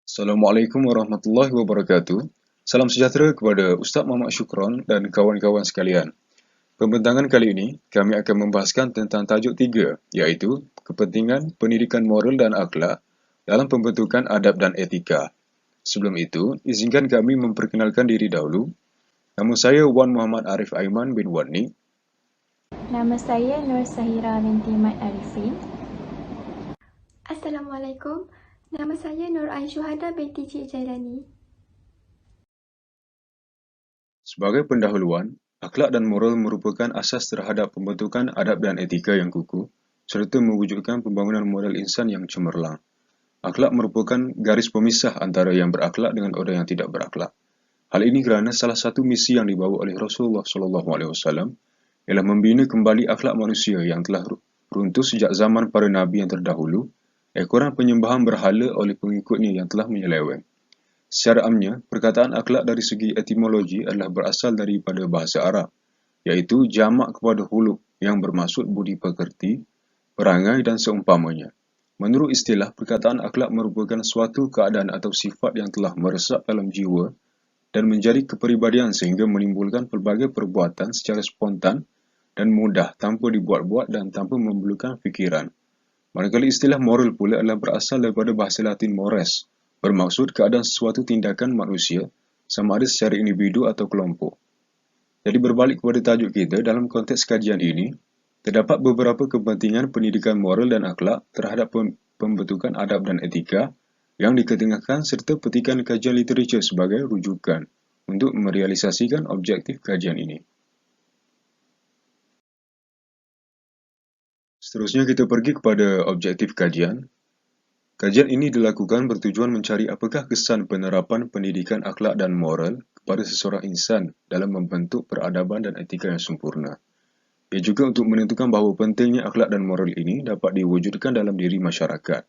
Assalamualaikum warahmatullahi wabarakatuh. Salam sejahtera kepada Ustaz Muhammad Syukron dan kawan-kawan sekalian. Pembentangan kali ini, kami akan membahaskan tentang tajuk 3, iaitu kepentingan pendidikan moral dan akhlak dalam pembentukan adab dan etika. Sebelum itu, izinkan kami memperkenalkan diri dahulu. Nama saya Wan Muhammad Arif Aiman bin Wadni. Nama saya Nur Sahira binti Mat Arifin. Assalamualaikum. Nama saya Nur Aisyuhada binti Cik Jailani. Sebagai pendahuluan, akhlak dan moral merupakan asas terhadap pembentukan adab dan etika yang kukuh, serta mewujudkan pembangunan moral insan yang cemerlang. Akhlak merupakan garis pemisah antara yang berakhlak dengan orang yang tidak berakhlak. Hal ini kerana salah satu misi yang dibawa oleh Rasulullah SAW ialah membina kembali akhlak manusia yang telah runtuh sejak zaman para nabi yang terdahulu, ekoran penyembahan berhala oleh pengikutnya yang telah menyeleweng. Secara amnya, perkataan akhlak dari segi etimologi adalah berasal daripada bahasa Arab, iaitu jamak kepada huluk yang bermaksud budi pekerti, perangai dan seumpamanya. Menurut istilah, perkataan akhlak merupakan suatu keadaan atau sifat yang telah meresap dalam jiwa dan menjadi kepribadian sehingga menimbulkan pelbagai perbuatan secara spontan dan mudah tanpa dibuat-buat dan tanpa memerlukan fikiran. Manakala istilah moral pula adalah berasal daripada bahasa Latin mores, bermaksud keadaan sesuatu tindakan manusia, sama ada secara individu atau kelompok. Jadi berbalik kepada tajuk kita, dalam konteks kajian ini, terdapat beberapa kepentingan pendidikan moral dan akhlak terhadap pembentukan adab dan etika yang diketengahkan serta petikan kajian literatur sebagai rujukan untuk merealisasikan objektif kajian ini. Seterusnya kita pergi kepada objektif kajian. Kajian ini dilakukan bertujuan mencari apakah kesan penerapan pendidikan akhlak dan moral kepada seseorang insan dalam membentuk peradaban dan etika yang sempurna. Ia juga untuk menentukan bahawa pentingnya akhlak dan moral ini dapat diwujudkan dalam diri masyarakat.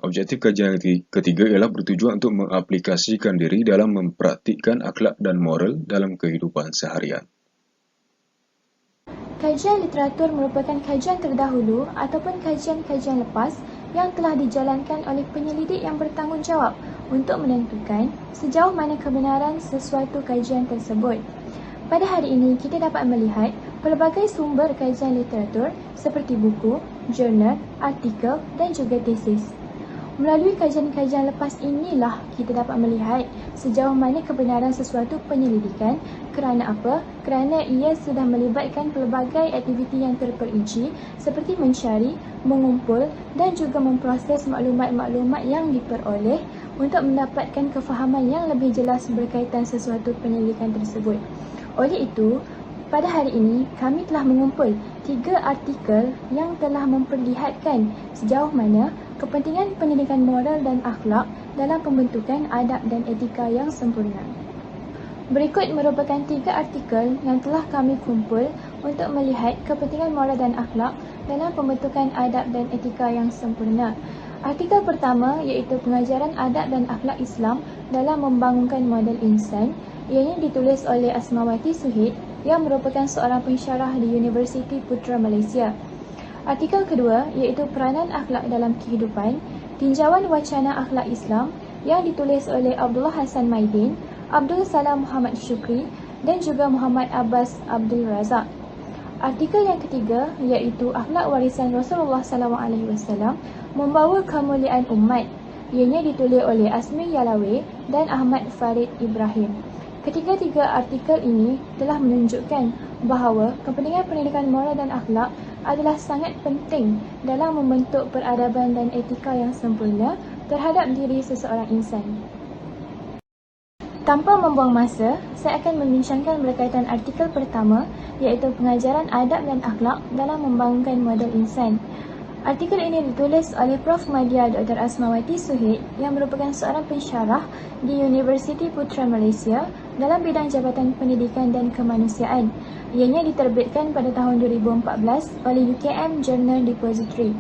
Objektif kajian ketiga ialah bertujuan untuk mengaplikasikan diri dalam mempraktikkan akhlak dan moral dalam kehidupan seharian. Kajian literatur merupakan kajian terdahulu ataupun kajian-kajian lepas yang telah dijalankan oleh penyelidik yang bertanggungjawab untuk menentukan sejauh mana kebenaran sesuatu kajian tersebut. Pada hari ini, kita dapat melihat pelbagai sumber kajian literatur seperti buku, jurnal, artikel dan juga tesis. Melalui kajian-kajian lepas inilah kita dapat melihat sejauh mana kebenaran sesuatu penyelidikan. Kerana apa? Kerana ia sudah melibatkan pelbagai aktiviti yang terperinci seperti mencari, mengumpul dan juga memproses maklumat-maklumat yang diperoleh untuk mendapatkan kefahaman yang lebih jelas berkaitan sesuatu penyelidikan tersebut. Oleh itu, pada hari ini, kami telah mengumpul 3 artikel yang telah memperlihatkan sejauh mana kepentingan pendidikan moral dan akhlak dalam pembentukan adab dan etika yang sempurna. Berikut merupakan 3 artikel yang telah kami kumpul untuk melihat kepentingan moral dan akhlak dalam pembentukan adab dan etika yang sempurna. Artikel pertama iaitu pengajaran adab dan akhlak Islam dalam membangunkan model insan. Ianya ditulis oleh Asmawati Suhaid yang merupakan seorang pensyarah di Universiti Putra Malaysia. Artikel kedua iaitu peranan akhlak dalam kehidupan, tinjauan wacana akhlak Islam yang ditulis oleh Abdullah Hassan Maidin, Abdul Salam Muhammad Syukri dan juga Muhammad Abbas Abdul Razak. Artikel yang ketiga iaitu akhlak warisan Rasulullah SAW membawa kemuliaan umat. Ianya ditulis oleh Asmi Yalawe dan Ahmad Farid Ibrahim. Ketiga-tiga artikel ini telah menunjukkan bahawa kepentingan pendidikan moral dan akhlak adalah sangat penting dalam membentuk peradaban dan etika yang sempurna terhadap diri seseorang insan. Tanpa membuang masa, saya akan membincangkan berkaitan artikel pertama iaitu pengajaran adab dan akhlak dalam membangunkan model insan. Artikel ini ditulis oleh Prof. Madya Dr. Asmawati Suhaid yang merupakan seorang pensyarah di Universiti Putra Malaysia dalam bidang Jabatan Pendidikan dan Kemanusiaan. Ianya diterbitkan pada tahun 2014 oleh UKM Journal Depository.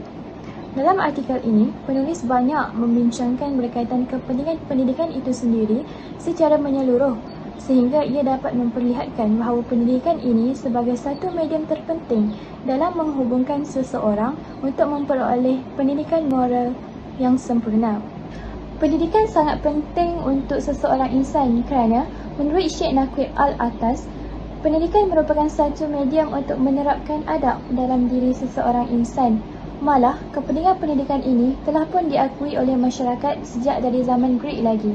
Dalam artikel ini, penulis banyak membincangkan berkaitan kepentingan pendidikan itu sendiri secara menyeluruh sehingga ia dapat memperlihatkan bahawa pendidikan ini sebagai satu medium terpenting dalam menghubungkan seseorang untuk memperoleh pendidikan moral yang sempurna. Pendidikan sangat penting untuk seseorang insan kerana menurut Syekh Naqib Al-Atas, pendidikan merupakan satu medium untuk menerapkan adab dalam diri seseorang insan. Malah, kepentingan pendidikan ini telah pun diakui oleh masyarakat sejak dari zaman Greek lagi.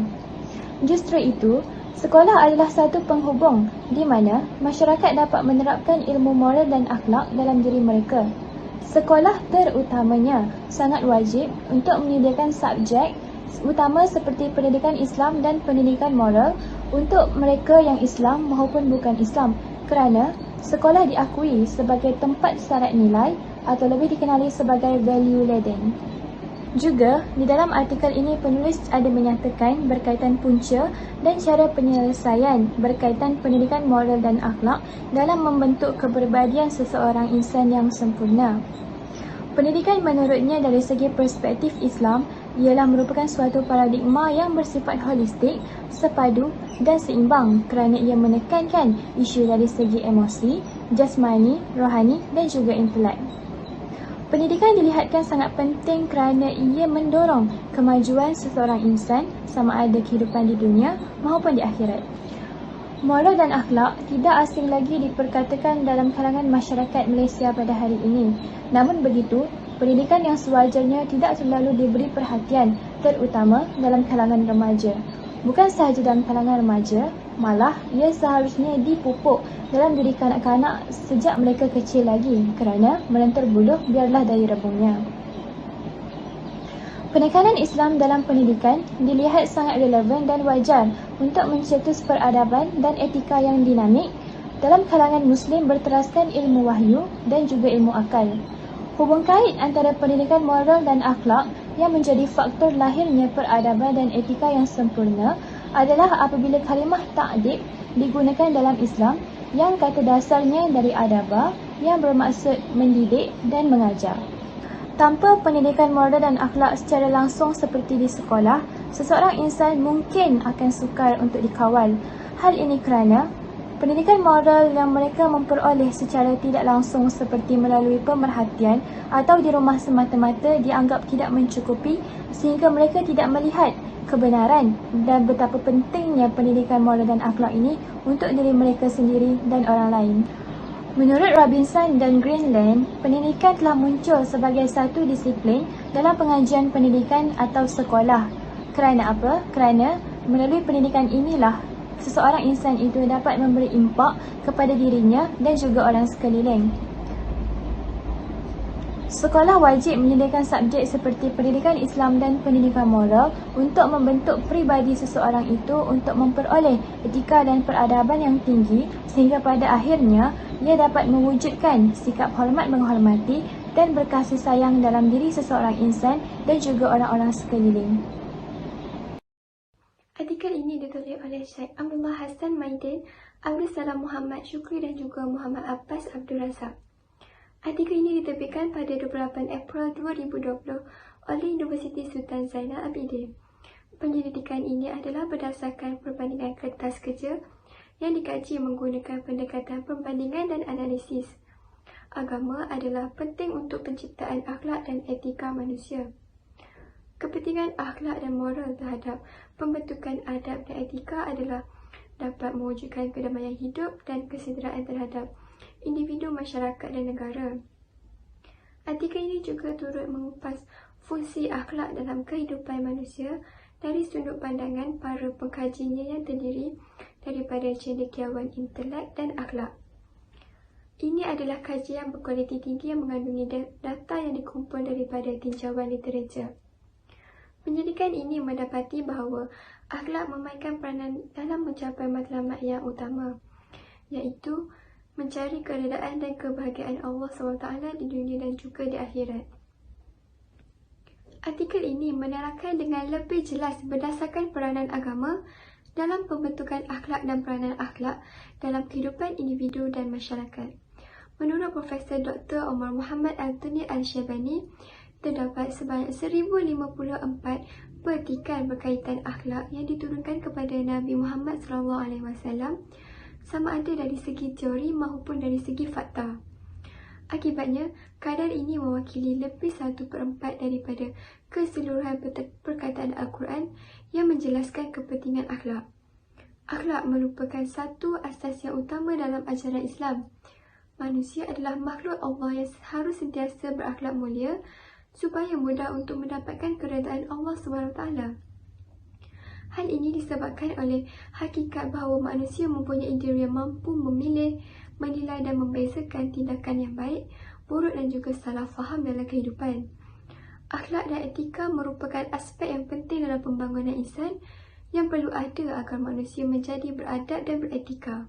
Justru itu, sekolah adalah satu penghubung di mana masyarakat dapat menerapkan ilmu moral dan akhlak dalam diri mereka. Sekolah terutamanya sangat wajib untuk menyediakan subjek utama seperti pendidikan Islam dan pendidikan moral untuk mereka yang Islam maupun bukan Islam kerana sekolah diakui sebagai tempat syarat nilai atau lebih dikenali sebagai value laden. Juga, di dalam artikel ini penulis ada menyatakan berkaitan punca dan cara penyelesaian berkaitan pendidikan moral dan akhlak dalam membentuk kepribadian seseorang insan yang sempurna. Pendidikan menurutnya dari segi perspektif Islam ialah merupakan suatu paradigma yang bersifat holistik, sepadu dan seimbang kerana ia menekankan isu dari segi emosi, jasmani, rohani dan juga intelek. Pendidikan dilihatkan sangat penting kerana ia mendorong kemajuan seseorang insan sama ada kehidupan di dunia maupun di akhirat. Moral dan akhlak tidak asing lagi diperkatakan dalam kalangan masyarakat Malaysia pada hari ini. Namun begitu, pendidikan yang sewajarnya tidak selalu diberi perhatian, terutama dalam kalangan remaja. Bukan sahaja dalam kalangan remaja, malah ia seharusnya dipupuk dalam diri kanak-kanak sejak mereka kecil lagi kerana melentur buluh biarlah dari rebungnya. Penekanan Islam dalam pendidikan dilihat sangat relevan dan wajar untuk mencetus peradaban dan etika yang dinamik dalam kalangan Muslim berteraskan ilmu wahyu dan juga ilmu akal. Hubung kait antara pendidikan moral dan akhlak yang menjadi faktor lahirnya peradaban dan etika yang sempurna adalah apabila kalimah ta'dib digunakan dalam Islam yang kata dasarnya dari adaba yang bermaksud mendidik dan mengajar. Tanpa pendidikan moral dan akhlak secara langsung seperti di sekolah, seseorang insan mungkin akan sukar untuk dikawal. Hal ini kerana pendidikan moral yang mereka memperoleh secara tidak langsung seperti melalui pemerhatian atau di rumah semata-mata dianggap tidak mencukupi sehingga mereka tidak melihat kebenaran dan betapa pentingnya pendidikan moral dan akhlak ini untuk diri mereka sendiri dan orang lain. Menurut Robinson dan Greenland, pendidikan telah muncul sebagai satu disiplin dalam pengajian pendidikan atau sekolah. Kerana apa? Kerana melalui pendidikan inilah seseorang insan itu dapat memberi impak kepada dirinya dan juga orang sekeliling. Sekolah wajib menyediakan subjek seperti pendidikan Islam dan pendidikan moral untuk membentuk pribadi seseorang itu untuk memperoleh etika dan peradaban yang tinggi sehingga pada akhirnya ia dapat mewujudkan sikap hormat menghormati dan berkasih sayang dalam diri seseorang insan dan juga orang-orang sekeliling. Artikel ini ditulis oleh Syekh Abdullah Hassan Maidin, Abdul Salam Muhammad Syukri dan juga Muhammad Abbas Abdul Razak. Artikel ini diterbitkan pada 28 April 2020 oleh Universiti Sultan Zainal Abidin. Penyelidikan ini adalah berdasarkan perbandingan kertas kerja yang dikaji menggunakan pendekatan perbandingan dan analisis. Agama adalah penting untuk penciptaan akhlak dan etika manusia. Kepentingan akhlak dan moral terhadap pembentukan adab dan etika adalah dapat mewujudkan kedamaian hidup dan kesejahteraan terhadap individu, masyarakat dan negara. Artikel ini juga turut mengupas fungsi akhlak dalam kehidupan manusia dari sudut pandangan para pengkajinya yang terdiri daripada cendekiawan intelek dan akhlak. Ini adalah kajian berkualiti tinggi yang mengandungi data yang dikumpul daripada tinjauan literatur. Penyelidikan ini mendapati bahawa akhlak memainkan peranan dalam mencapai matlamat yang utama, iaitu mencari keredaan dan kebahagiaan Allah SWT di dunia dan juga di akhirat. Artikel ini menerangkan dengan lebih jelas berdasarkan peranan agama dalam pembentukan akhlak dan peranan akhlak dalam kehidupan individu dan masyarakat. Menurut Profesor Dr. Omar Muhammad Al-Tuni Al-Shybani, terdapat sebanyak 1054 petikan berkaitan akhlak yang diturunkan kepada Nabi Muhammad SAW, sama ada dari segi teori maupun dari segi fakta. Akibatnya, kadar ini mewakili lebih 1/4 daripada keseluruhan perkataan Al-Quran menjelaskan kepentingan akhlak. Akhlak merupakan satu asas yang utama dalam ajaran Islam. Manusia adalah makhluk Allah yang harus sentiasa berakhlak mulia supaya mudah untuk mendapatkan keredaan Allah SWT. Hal ini disebabkan oleh hakikat bahawa manusia mempunyai diri yang mampu memilih, menilai dan membezakan tindakan yang baik, buruk dan juga salah faham dalam kehidupan. Akhlak dan etika merupakan aspek yang penting dalam pembangunan insan yang perlu ada agar manusia menjadi beradab dan beretika.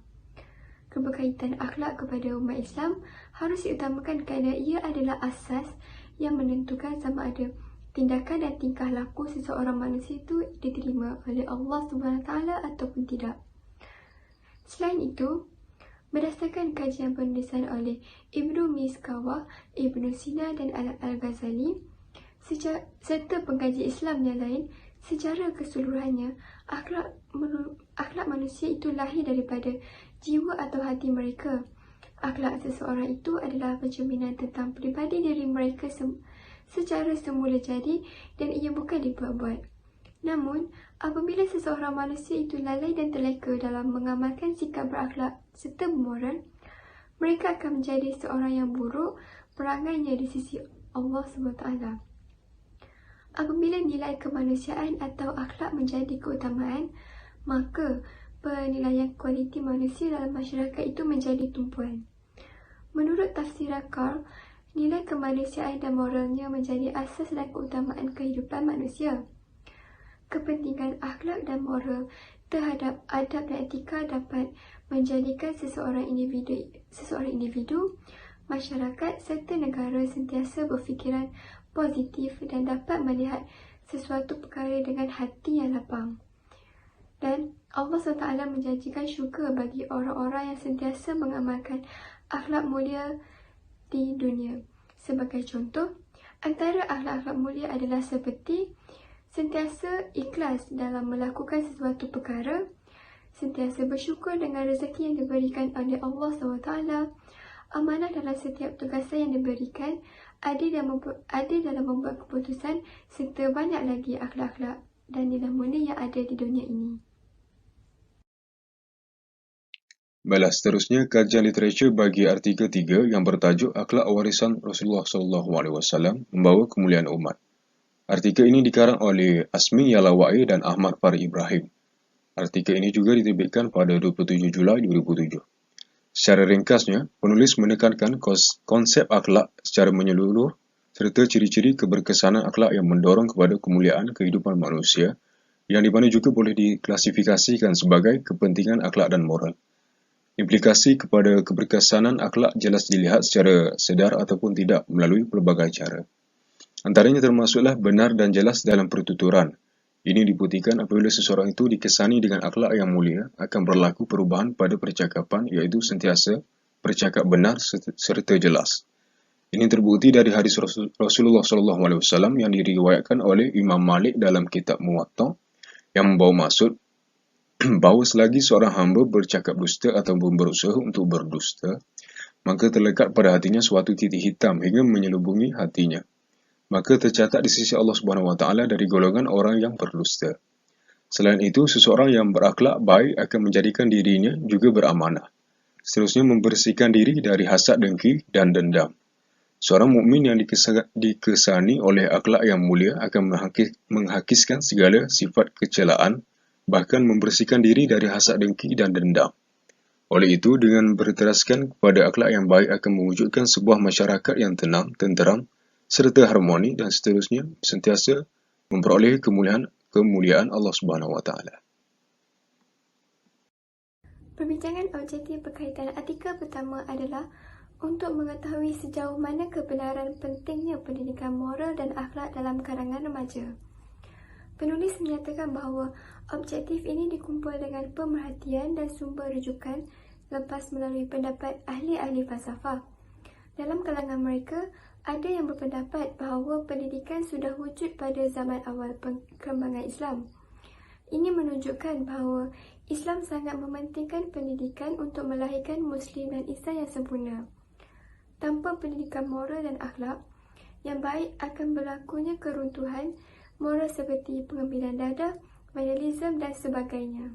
Keberkaitan akhlak kepada umat Islam harus diutamakan kerana ia adalah asas yang menentukan sama ada tindakan dan tingkah laku seseorang manusia itu diterima oleh Allah SWT ataupun tidak. Selain itu, berdasarkan kajian penulisan oleh Ibnu Miskawah, Ibnu Sina dan Al-Ghazali, serta pengkaji Islam yang lain, secara keseluruhannya, akhlak manusia itu lahir daripada jiwa atau hati mereka. Akhlak seseorang itu adalah pencerminan tentang peribadi diri mereka secara semula jadi dan ia bukan dibuat-buat. Namun, apabila seseorang manusia itu lalai dan terleka dalam mengamalkan sikap berakhlak serta bermoral, mereka akan menjadi seorang yang buruk perangainya di sisi Allah SWT. Apabila nilai kemanusiaan atau akhlak menjadi keutamaan, maka penilaian kualiti manusia dalam masyarakat itu menjadi tumpuan. Menurut tafsiran Carl, nilai kemanusiaan dan moralnya menjadi asas dan keutamaan kehidupan manusia. Kepentingan akhlak dan moral terhadap adab dan etika dapat menjadikan seseorang individu, masyarakat serta negara sentiasa berfikiran positif dan dapat melihat sesuatu perkara dengan hati yang lapang. Dan Allah SWT menjanjikan syurga bagi orang-orang yang sentiasa mengamalkan akhlak mulia di dunia. Sebagai contoh, antara akhlak-akhlak mulia adalah seperti sentiasa ikhlas dalam melakukan sesuatu perkara, sentiasa bersyukur dengan rezeki yang diberikan oleh Allah SWT, amanah dalam setiap tugasan yang diberikan, adil dalam membuat keputusan, serta banyak lagi akhlak-akhlak dan nilai mulia yang ada di dunia ini. Baiklah, seterusnya kajian literatur bagi artikel 3 yang bertajuk Akhlak Warisan Rasulullah SAW membawa kemuliaan umat. Artikel ini dikarang oleh Asmi Yalawai dan Ahmad Farid Ibrahim. Artikel ini juga diterbitkan pada 27 Julai 2007. Secara ringkasnya, penulis menekankan konsep akhlak secara menyeluruh serta ciri-ciri keberkesanan akhlak yang mendorong kepada kemuliaan kehidupan manusia, yang di mana juga boleh diklasifikasikan sebagai kepentingan akhlak dan moral. Implikasi kepada keberkesanan akhlak jelas dilihat secara sedar ataupun tidak melalui pelbagai cara. Antaranya termasuklah benar dan jelas dalam pertuturan. Ini dibuktikan apabila seseorang itu dikesani dengan akhlak yang mulia, akan berlaku perubahan pada percakapan, iaitu sentiasa bercakap benar serta jelas. Ini terbukti dari hadis Rasulullah SAW yang diriwayatkan oleh Imam Malik dalam kitab Muwatta, yang membawa maksud bahawa selagi seorang hamba bercakap dusta ataupun berusaha untuk berdusta, maka terlekat pada hatinya suatu titik hitam hingga menyelubungi hatinya. Maka tercatat di sisi Allah SWT dari golongan orang yang berdusta. Selain itu, seseorang yang berakhlak baik akan menjadikan dirinya juga beramanah. Seterusnya, membersihkan diri dari hasad, dengki dan dendam. Seorang mukmin yang dikesani oleh akhlak yang mulia akan menghakiskan segala sifat kecelaan, bahkan membersihkan diri dari hasad, dengki dan dendam. Oleh itu, dengan berteraskan kepada akhlak yang baik akan mewujudkan sebuah masyarakat yang tenang, tenteram, serta harmoni dan seterusnya sentiasa memperoleh kemuliaan Allah SWT. Perbincangan objektif berkaitan artikel pertama adalah untuk mengetahui sejauh mana kebenaran pentingnya pendidikan moral dan akhlak dalam kalangan remaja. Penulis menyatakan bahawa objektif ini dikumpul dengan pemerhatian dan sumber rujukan lepas melalui pendapat ahli-ahli falsafah. Dalam kalangan mereka, ada yang berpendapat bahawa pendidikan sudah wujud pada zaman awal perkembangan Islam. Ini menunjukkan bahawa Islam sangat mementingkan pendidikan untuk melahirkan Muslim dan insan yang sempurna. Tanpa pendidikan moral dan akhlak yang baik akan berlakunya keruntuhan moral seperti pengambilan dadah, vandalisme dan sebagainya.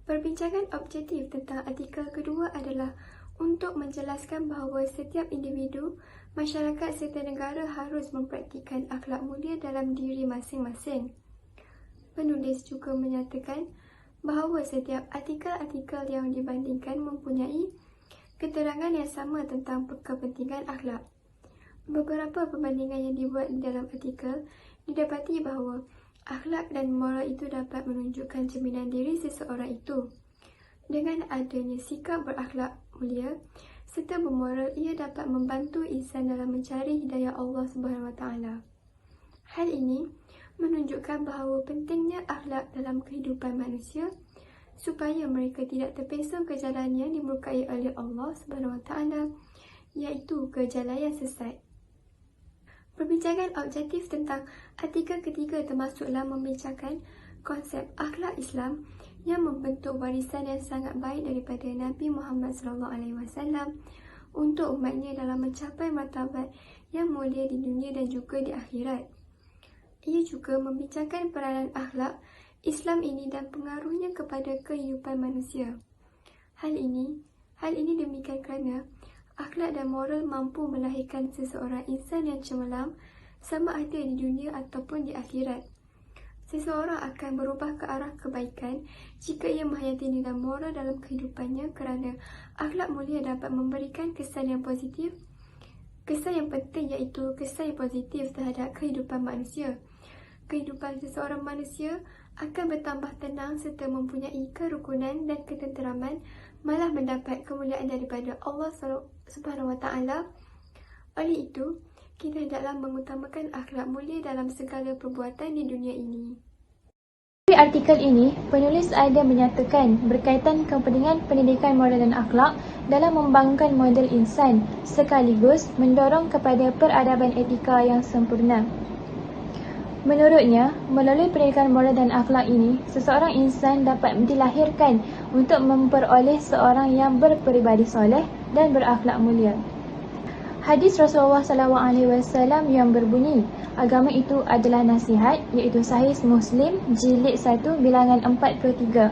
Perbincangan objektif tentang artikel kedua adalah untuk menjelaskan bahawa setiap individu, masyarakat serta negara harus mempraktikkan akhlak mulia dalam diri masing-masing. Penulis juga menyatakan bahawa setiap artikel-artikel yang dibandingkan mempunyai keterangan yang sama tentang kepentingan akhlak. Beberapa perbandingan yang dibuat di dalam artikel didapati bahawa akhlak dan moral itu dapat menunjukkan cerminan diri seseorang itu. Dengan adanya sikap berakhlak mulia serta bermoral, ia dapat membantu insan dalam mencari hidayah Allah SWT. Hal ini menunjukkan bahawa pentingnya akhlak dalam kehidupan manusia supaya mereka tidak terpesong ke jalan yang dimurkai oleh Allah SWT, iaitu ke jalan yang sesat. Perbincangan objektif tentang artikel ketiga termasuklah membincangkan konsep akhlak Islam yang membentuk warisan yang sangat baik daripada Nabi Muhammad SAW untuk umatnya dalam mencapai martabat yang mulia di dunia dan juga di akhirat. Ia juga membincangkan peranan akhlak Islam ini dan pengaruhnya kepada kehidupan manusia. Hal ini demikian kerana akhlak dan moral mampu melahirkan seseorang insan yang cemerlang sama ada di dunia ataupun di akhirat. Seseorang akan berubah ke arah kebaikan jika ia menghayati nilai moral dalam kehidupannya kerana akhlak mulia dapat memberikan kesan yang positif. Kesan yang penting iaitu kesan yang positif terhadap kehidupan manusia. Kehidupan seseorang manusia akan bertambah tenang serta mempunyai kerukunan dan ketenteraman, malah mendapat kemuliaan daripada Allah SWT. Oleh itu, kita hendaklah mengutamakan akhlak mulia dalam segala perbuatan di dunia ini. Di artikel ini, penulis ada menyatakan berkaitan kepentingan pendidikan moral dan akhlak dalam membangunkan model insan sekaligus mendorong kepada peradaban etika yang sempurna. Menurutnya, melalui pendidikan moral dan akhlak ini, seseorang insan dapat dilahirkan untuk memperoleh seorang yang berperibadi soleh dan berakhlak mulia. Hadis Rasulullah SAW yang berbunyi, agama itu adalah nasihat, iaitu Sahih Muslim, jilid 1, bilangan 43.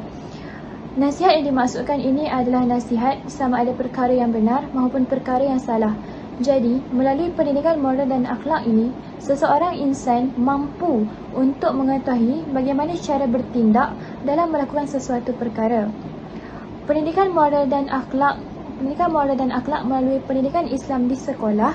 Nasihat yang dimaksudkan ini adalah nasihat sama ada perkara yang benar maupun perkara yang salah. Jadi, melalui pendidikan moral dan akhlak ini, seseorang insan mampu untuk mengetahui bagaimana cara bertindak dalam melakukan sesuatu perkara. Pendidikan moral dan akhlak melalui pendidikan Islam di sekolah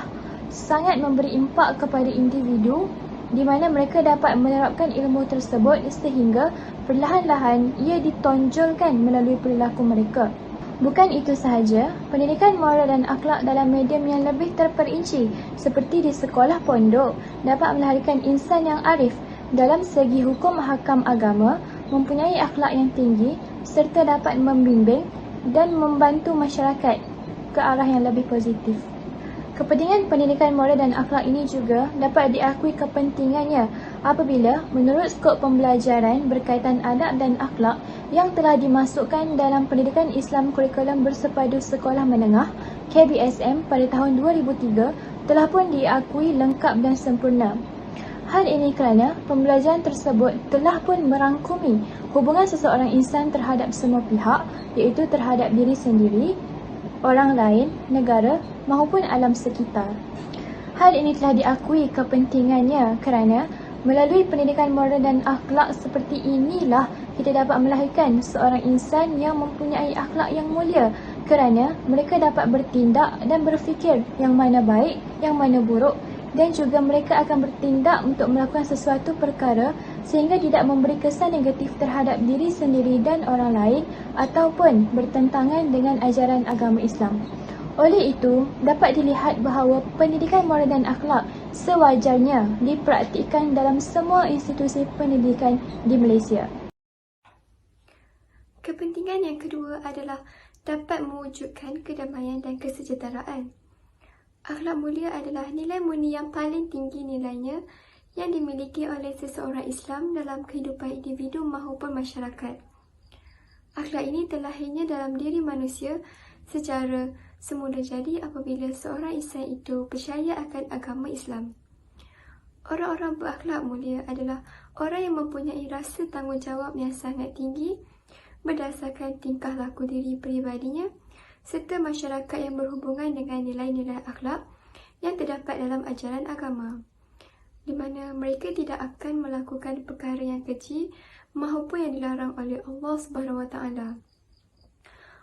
sangat memberi impak kepada individu di mana mereka dapat menerapkan ilmu tersebut sehingga perlahan-lahan ia ditonjolkan melalui perilaku mereka. Bukan itu sahaja, pendidikan moral dan akhlak dalam medium yang lebih terperinci seperti di sekolah pondok dapat melahirkan insan yang arif dalam segi hukum hakam agama, mempunyai akhlak yang tinggi serta dapat membimbing dan membantu masyarakat ke arah yang lebih positif. Kepentingan pendidikan moral dan akhlak ini juga dapat diakui kepentingannya apabila menurut skop pembelajaran berkaitan adab dan akhlak yang telah dimasukkan dalam pendidikan Islam kurikulum bersepadu sekolah menengah KBSM pada tahun 2003 telah pun diakui lengkap dan sempurna. Hal ini kerana pembelajaran tersebut telah pun merangkumi hubungan seseorang insan terhadap semua pihak, iaitu terhadap diri sendiri, orang lain, negara maupun alam sekitar. Hal ini telah diakui kepentingannya kerana melalui pendidikan moral dan akhlak seperti inilah kita dapat melahirkan seorang insan yang mempunyai akhlak yang mulia kerana mereka dapat bertindak dan berfikir yang mana baik, yang mana buruk dan juga mereka akan bertindak untuk melakukan sesuatu perkara sehingga tidak memberi kesan negatif terhadap diri sendiri dan orang lain ataupun bertentangan dengan ajaran agama Islam. Oleh itu, dapat dilihat bahawa pendidikan moral dan akhlak sewajarnya dipraktikkan dalam semua institusi pendidikan di Malaysia. Kepentingan yang kedua adalah dapat mewujudkan kedamaian dan kesejahteraan. Akhlak mulia adalah nilai murni yang paling tinggi nilainya yang dimiliki oleh seseorang Islam dalam kehidupan individu maupun masyarakat. Akhlak ini terlahirnya dalam diri manusia secara semula jadi apabila seorang insan itu percaya akan agama Islam. Orang-orang berakhlak mulia adalah Orang yang mempunyai rasa tanggungjawab yang sangat tinggi berdasarkan tingkah laku diri peribadinya serta masyarakat yang berhubungan dengan nilai-nilai akhlak yang terdapat dalam ajaran agama, di mana mereka tidak akan melakukan perkara yang keji maupun yang dilarang oleh Allah SWT.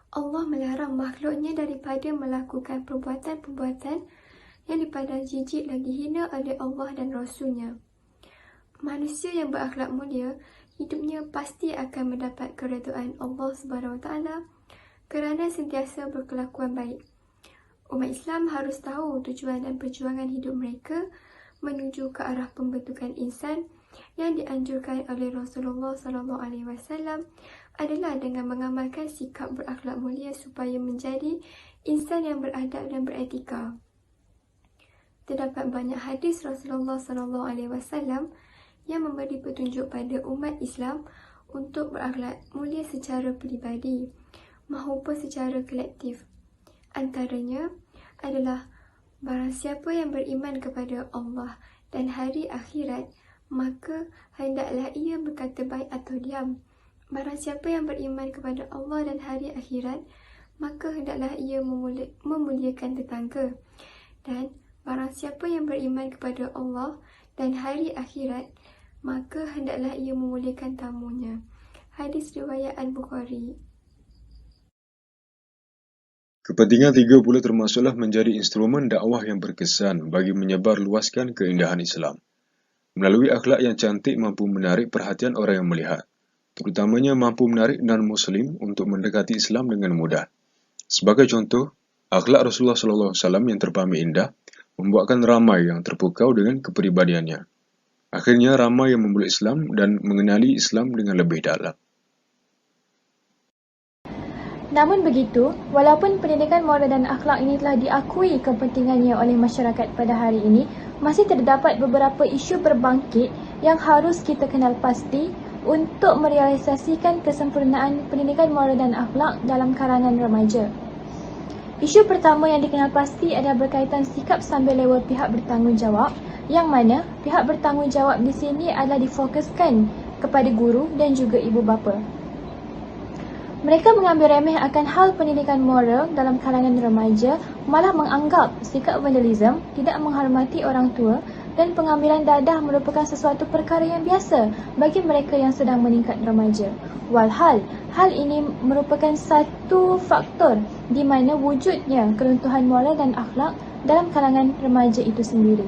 Allah melarang makhluknya daripada melakukan perbuatan-perbuatan yang dipandang jijik lagi hina oleh Allah dan Rasulnya. Manusia yang berakhlak mulia, hidupnya pasti akan mendapat keredaan Allah SWT kerana sentiasa berkelakuan baik. Umat Islam harus tahu tujuan dan perjuangan hidup mereka menuju ke arah pembentukan insan yang dianjurkan oleh Rasulullah SAW adalah dengan mengamalkan sikap berakhlak mulia supaya menjadi insan yang beradab dan beretika. Terdapat banyak hadis Rasulullah SAW yang memberi petunjuk pada umat Islam untuk berakhlak mulia secara peribadi maupun secara kolektif. Antaranya adalah barang siapa yang beriman kepada Allah dan hari akhirat, maka hendaklah ia berkata baik atau diam. Barang siapa yang beriman kepada Allah dan hari akhirat, maka hendaklah ia memuliakan tetangga. Dan barang siapa yang beriman kepada Allah dan hari akhirat, maka hendaklah ia memuliakan tamunya. Hadis riwayat Al-Bukhari. Kepentingan 3 pula termasuklah menjadi instrumen dakwah yang berkesan bagi menyebar luaskan keindahan Islam. Melalui akhlak yang cantik mampu menarik perhatian orang yang melihat, terutamanya mampu menarik non-Muslim untuk mendekati Islam dengan mudah. Sebagai contoh, akhlak Rasulullah SAW yang terpamer indah membuatkan ramai yang terpukau dengan kepribadiannya. Akhirnya ramai yang memeluk Islam dan mengenali Islam dengan lebih dalam. Namun begitu, walaupun pendidikan moral dan akhlak ini telah diakui kepentingannya oleh masyarakat pada hari ini, masih terdapat beberapa isu berbangkit yang harus kita kenal pasti untuk merealisasikan kesempurnaan pendidikan moral dan akhlak dalam kalangan remaja. Isu pertama yang dikenal pasti adalah berkaitan sikap sambil lewa pihak bertanggungjawab, yang mana pihak bertanggungjawab di sini adalah difokuskan kepada guru dan juga ibu bapa. Mereka mengambil remeh akan hal pendidikan moral dalam kalangan remaja, malah menganggap sikap vandalisme, tidak menghormati orang tua dan pengambilan dadah merupakan sesuatu perkara yang biasa bagi mereka yang sedang meningkat remaja. Walhal, hal ini merupakan satu faktor di mana wujudnya keruntuhan moral dan akhlak dalam kalangan remaja itu sendiri.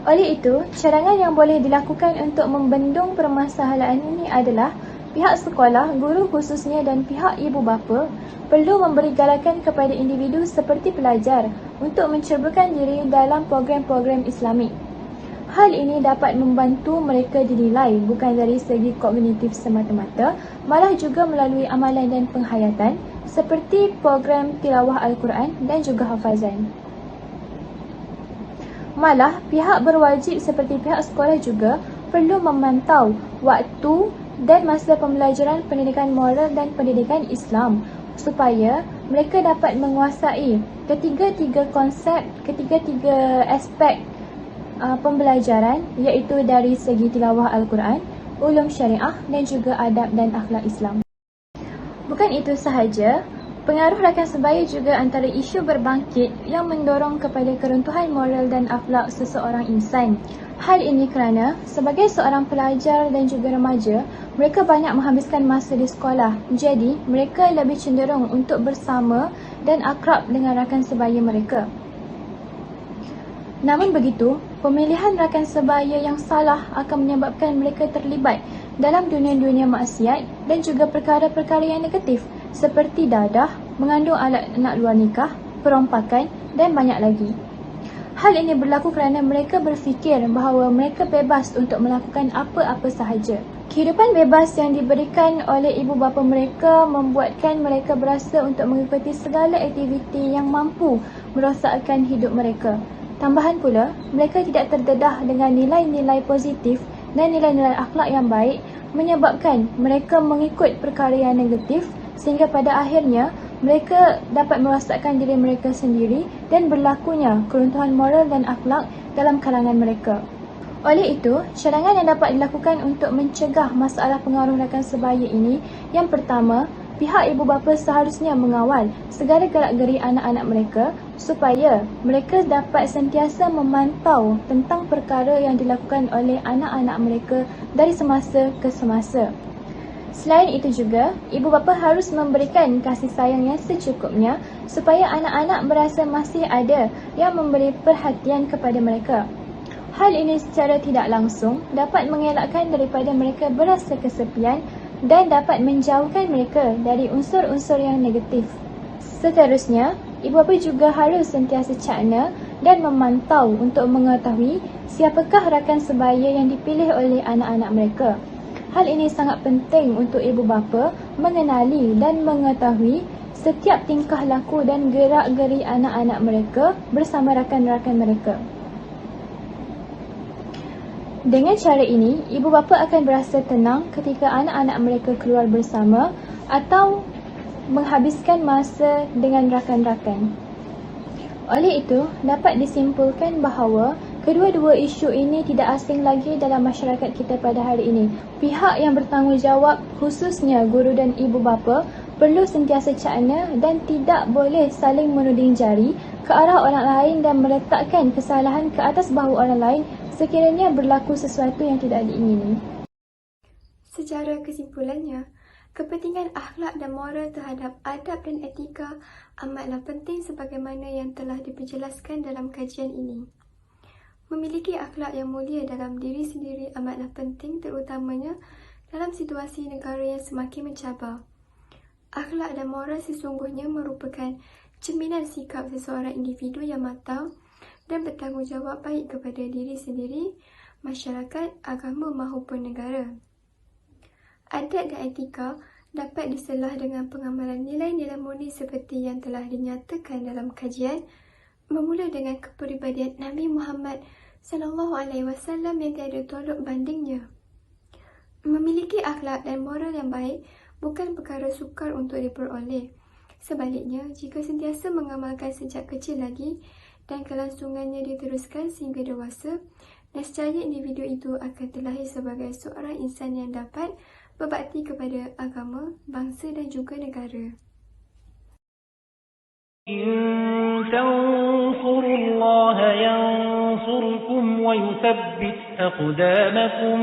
Oleh itu, cadangan yang boleh dilakukan untuk membendung permasalahan ini adalah pihak sekolah, guru khususnya dan pihak ibu bapa perlu memberi galakan kepada individu seperti pelajar untuk menceburkan diri dalam program-program Islamik. Hal ini dapat membantu mereka dinilai bukan dari segi kognitif semata-mata, malah juga melalui amalan dan penghayatan seperti program tilawah Al-Quran dan juga hafazan. Malah, pihak berwajib seperti pihak sekolah juga perlu memantau waktu dan masa pembelajaran pendidikan moral dan pendidikan Islam supaya mereka dapat menguasai ketiga-tiga konsep, ketiga-tiga aspek pembelajaran, iaitu dari segi tilawah Al-Quran, ulum syariah dan juga adab dan akhlak Islam. Bukan itu sahaja, pengaruh rakan sebaya juga antara isu berbangkit yang mendorong kepada keruntuhan moral dan akhlak seseorang insan. Hal ini kerana sebagai seorang pelajar dan juga remaja, mereka banyak menghabiskan masa di sekolah. Jadi, mereka lebih cenderung untuk bersama dan akrab dengan rakan sebaya mereka. Namun begitu, pemilihan rakan sebaya yang salah akan menyebabkan mereka terlibat dalam dunia-dunia maksiat dan juga perkara-perkara yang negatif seperti dadah, mengandung anak luar nikah, perompakan dan banyak lagi. Hal ini berlaku kerana mereka berfikir bahawa mereka bebas untuk melakukan apa-apa sahaja. Kehidupan bebas yang diberikan oleh ibu bapa mereka membuatkan mereka berasa untuk mengikuti segala aktiviti yang mampu merosakkan hidup mereka. Tambahan pula, mereka tidak terdedah dengan nilai-nilai positif dan nilai-nilai akhlak yang baik menyebabkan mereka mengikut perkara yang negatif sehingga pada akhirnya mereka dapat merosakkan diri mereka sendiri dan berlakunya keruntuhan moral dan akhlak dalam kalangan mereka. Oleh itu, cadangan yang dapat dilakukan untuk mencegah masalah pengaruh rakan sebaya ini, yang pertama, pihak ibu bapa seharusnya mengawal segala gerak-geri anak-anak mereka supaya mereka dapat sentiasa memantau tentang perkara yang dilakukan oleh anak-anak mereka dari semasa ke semasa. Selain itu juga, ibu bapa harus memberikan kasih sayang yang secukupnya supaya anak-anak merasa masih ada yang memberi perhatian kepada mereka. Hal ini secara tidak langsung dapat mengelakkan daripada mereka berasa kesepian dan dapat menjauhkan mereka dari unsur-unsur yang negatif. Seterusnya, ibu bapa juga harus sentiasa cakna dan memantau untuk mengetahui siapakah rakan sebaya yang dipilih oleh anak-anak mereka. Hal ini sangat penting untuk ibu bapa mengenali dan mengetahui setiap tingkah laku dan gerak-geri anak-anak mereka bersama rakan-rakan mereka. Dengan cara ini, ibu bapa akan berasa tenang ketika anak-anak mereka keluar bersama atau menghabiskan masa dengan rakan-rakan. Oleh itu, dapat disimpulkan bahawa kedua-dua isu ini tidak asing lagi dalam masyarakat kita pada hari ini. Pihak yang bertanggungjawab, khususnya guru dan ibu bapa, perlu sentiasa cakna dan tidak boleh saling menuding jari ke arah orang lain dan meletakkan kesalahan ke atas bahu orang lain sekiranya berlaku sesuatu yang tidak diingini. Secara kesimpulannya, kepentingan akhlak dan moral terhadap adab dan etika amatlah penting sebagaimana yang telah diperjelaskan dalam kajian ini. Memiliki akhlak yang mulia dalam diri sendiri amatlah penting terutamanya dalam situasi negara yang semakin mencabar. Akhlak dan moral sesungguhnya merupakan cerminan sikap seseorang individu yang matang dan bertanggungjawab baik kepada diri sendiri, masyarakat, agama maupun negara. Adab dan etika dapat diselah dengan pengamalan nilai-nilai murni seperti yang telah dinyatakan dalam kajian, bermula dengan kepribadian Nabi Muhammad SAW yang tiada tolok bandingnya. Memiliki akhlak dan moral yang baik bukan perkara sukar untuk diperoleh. Sebaliknya, jika sentiasa mengamalkan sejak kecil lagi dan kelangsungannya diteruskan sehingga dewasa, nescaya individu itu akan terlahir sebagai seorang insan yang dapat berbakti kepada agama, bangsa dan juga negara. إن تنصروا الله ينصركم ويثبت أقدامكم.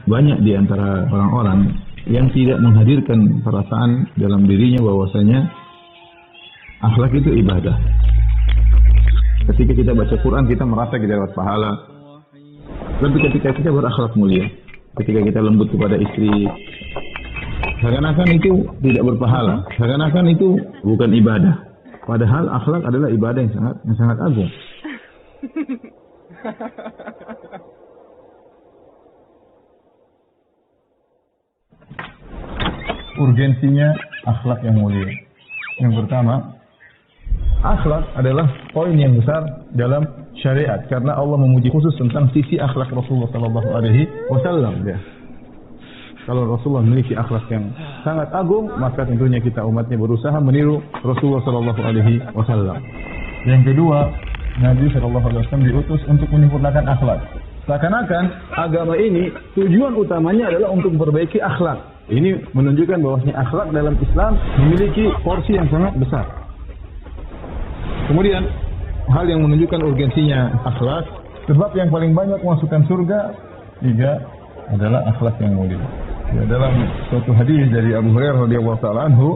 Banyak di antara orang-orang yang tidak menghadirkan perasaan dalam dirinya bahwasanya akhlak itu ibadah. Ketika kita baca Quran, kita merasa kita dapat pahala. Tapi ketika kita berakhlak mulia, ketika kita lembut kepada istri, seakan-akan itu tidak berpahala, seakan-akan itu bukan ibadah. Padahal akhlak adalah ibadah yang sangat agung. Urgensinya akhlak yang mulia. Yang pertama, akhlak adalah poin yang besar dalam syariat karena Allah memuji khusus tentang sisi akhlak Rasulullah SAW. Ya. Kalau Rasulullah memiliki akhlak yang sangat agung, maka tentunya kita umatnya berusaha meniru Rasulullah SAW. Yang kedua, Nabi SAW diutus untuk menyempurnakan akhlak. Seakan-akan agama ini tujuan utamanya adalah untuk memperbaiki akhlak. Ini menunjukkan bahwasanya akhlak dalam Islam memiliki porsi yang sangat besar. Kemudian, hal yang menunjukkan urgensinya akhlak, sebab yang paling banyak memasukkan surga juga adalah akhlak yang mulia. Ya, dalam suatu hadis dari Abu Hurairah radhiyallahu taala anhu,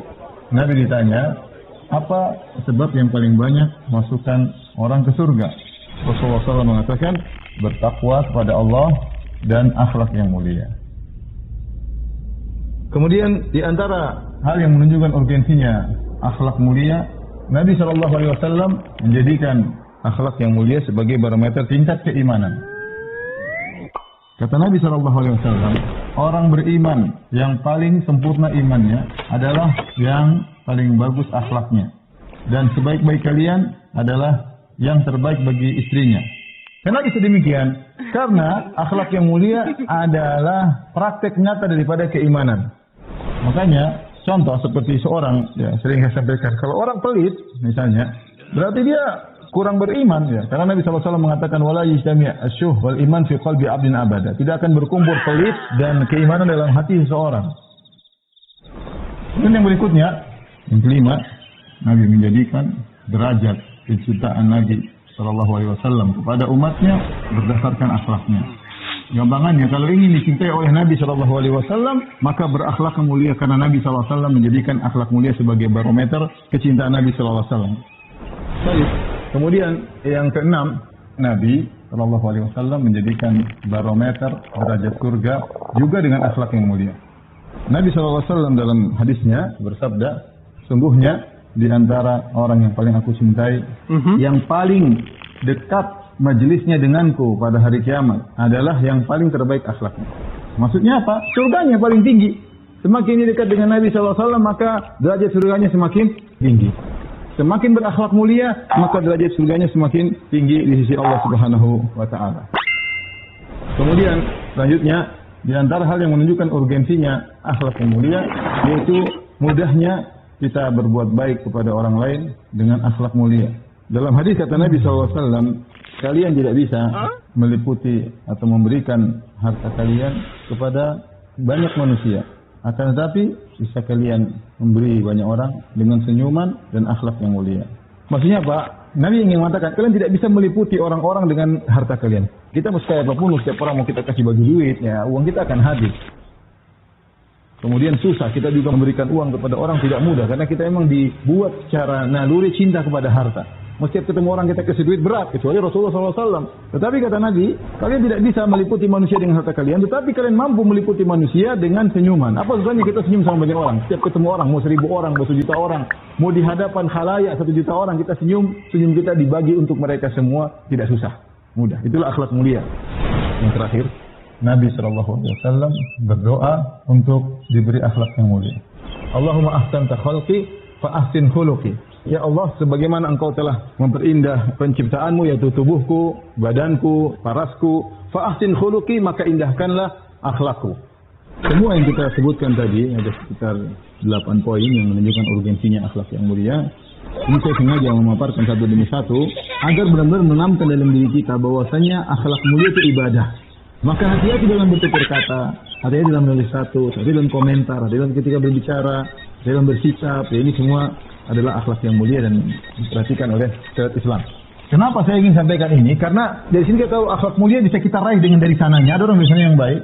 Nabi ditanya, apa sebab yang paling banyak memasukkan orang ke surga? Rasulullah SAW mengatakan, bertakwa kepada Allah dan akhlak yang mulia. Kemudian di antara hal yang menunjukkan urgensinya akhlak mulia, Nabi SAW menjadikan akhlak yang mulia sebagai barometer tingkat keimanan. Kata Nabi SAW, orang beriman yang paling sempurna imannya adalah yang paling bagus akhlaknya. Dan sebaik-baik kalian adalah yang terbaik bagi istrinya. Kenapa bisa demikian? Karena akhlak yang mulia adalah praktek nyata daripada keimanan. Makanya Contoh seperti seorang, ya sering saya sampaikan, kalau orang pelit misalnya, berarti dia kurang beriman ya. Karena Nabi SAW mengatakan wala yajtami' asyuh wal iman fi qalbi 'abdin abada. Tidak akan berkumpul pelit dan keimanan dalam hati seseorang. Dan yang berikutnya, yang kelima, Nabi menjadikan derajat kecintaan Nabi SAW kepada umatnya berdasarkan akhlaknya. Gampangannya, kalau ingin dicintai oleh Nabi SAW, maka berakhlak mulia karena Nabi SAW menjadikan akhlak mulia sebagai barometer kecintaan Nabi SAW. Baik. Kemudian yang keenam, Nabi SAW menjadikan barometer derajat surga juga dengan akhlak yang mulia. Nabi SAW dalam hadisnya bersabda, sungguhnya di antara orang yang paling aku cintai, yang paling dekat majelisnya denganku pada hari kiamat adalah yang paling terbaik akhlaknya. Maksudnya apa? Surganya paling tinggi. Semakin dia dekat dengan Nabi SAW, maka derajat surganya semakin tinggi. Semakin berakhlak mulia, maka derajat surganya semakin tinggi di sisi Allah Subhanahu wa Ta'ala. Kemudian selanjutnya, di antara hal yang menunjukkan urgensinya akhlak yang mulia, yaitu mudahnya kita berbuat baik kepada orang lain dengan akhlak mulia. Dalam hadis kata Nabi SAW, kalian tidak bisa meliputi atau memberikan harta kalian kepada banyak manusia. Akan tetapi bisa kalian memberi banyak orang dengan senyuman dan akhlak yang mulia. Maksudnya apa? Nabi ingin mengatakan kalian tidak bisa meliputi orang-orang dengan harta kalian. Kita mau sekaya apapun, setiap orang mau kita kasih bagi duit, ya uang kita akan habis. Kemudian susah kita juga memberikan uang kepada orang tidak mudah karena kita memang dibuat secara naluri cinta kepada harta. Setiap ketemu orang kita kasih duit berat, kecuali Rasulullah SAW. Tetapi kata Nabi, kalian tidak bisa meliputi manusia dengan harta kalian, tetapi kalian mampu meliputi manusia dengan senyuman. Apa susahnya kita senyum sama banyak orang? Setiap ketemu orang, mau 1000 orang, mau 1 juta orang, mau di hadapan khalayak 1 juta orang, kita senyum, senyum kita dibagi untuk mereka semua, tidak susah, mudah. Itulah akhlak mulia. Yang terakhir, Nabi SAW berdoa untuk diberi akhlak yang mulia. Allahumma ahsanta khalqi fa ahsin khuluqi. Ya Allah, sebagaimana Engkau telah memperindah penciptaanmu, yaitu tubuhku, badanku, parasku, fa ahsin khuluqi, maka indahkanlah akhlakku. Semua yang kita sebutkan tadi, ada sekitar 8 poin yang menunjukkan urgensinya akhlak yang mulia. Ini saya sengaja memaparkan satu demi satu, agar benar-benar menanamkan dalam diri kita bahwasanya akhlak mulia itu ibadah. Maka hati-hati dalam bertutur kata, hati-hati dalam menulis status, hati-hati dalam komentar, hati-hati dalam ketika berbicara, dalam bersikap, ya ini semua adalah akhlak yang mulia dan diperhatikan oleh syariat Islam. Kenapa saya ingin sampaikan ini? Karena dari sini kita tahu akhlak mulia bisa kita raih dengan dari sananya. Ada orang biasanya yang baik.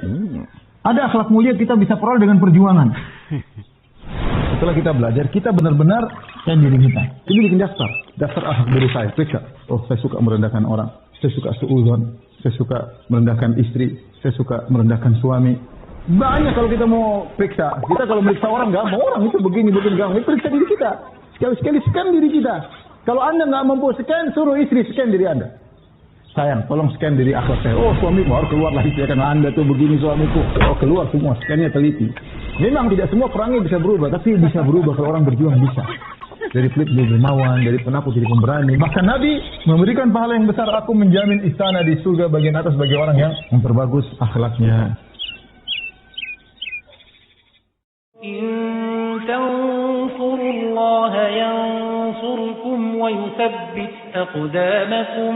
Ada akhlak mulia kita bisa peroleh dengan perjuangan. Setelah kita belajar, kita benar-benar dan diri kita. Ini bikin daftar akhlak diri saya. Periksa. Oh, saya suka merendahkan orang. Saya suka suudzon. Saya suka merendahkan istri. Saya suka merendahkan suami. Banyak kalau kita mau periksa. Kita kalau meriksa orang, gampang. Orang itu begini gampang. Periksa diri kita. Sekali-sekali scan diri kita. Kalau Anda nggak mampu scan, suruh istri scan diri Anda. Sayang, tolong scan diri akhlak saya. Oh, suami baru keluar lagi. Karena Anda tuh begini suamiku. Oh, keluar semua. Scannya teliti. Memang tidak semua perangai bisa berubah. Tapi bisa berubah kalau orang berjuang bisa. Dari pelit jadi dermawan, dari penakut jadi pemberani. Bahkan Nabi memberikan pahala yang besar. Aku menjamin istana di surga bagian atas bagi orang yang memperbagus akhlaknya. تنصروا الله ينصركم ويثبت أقدامكم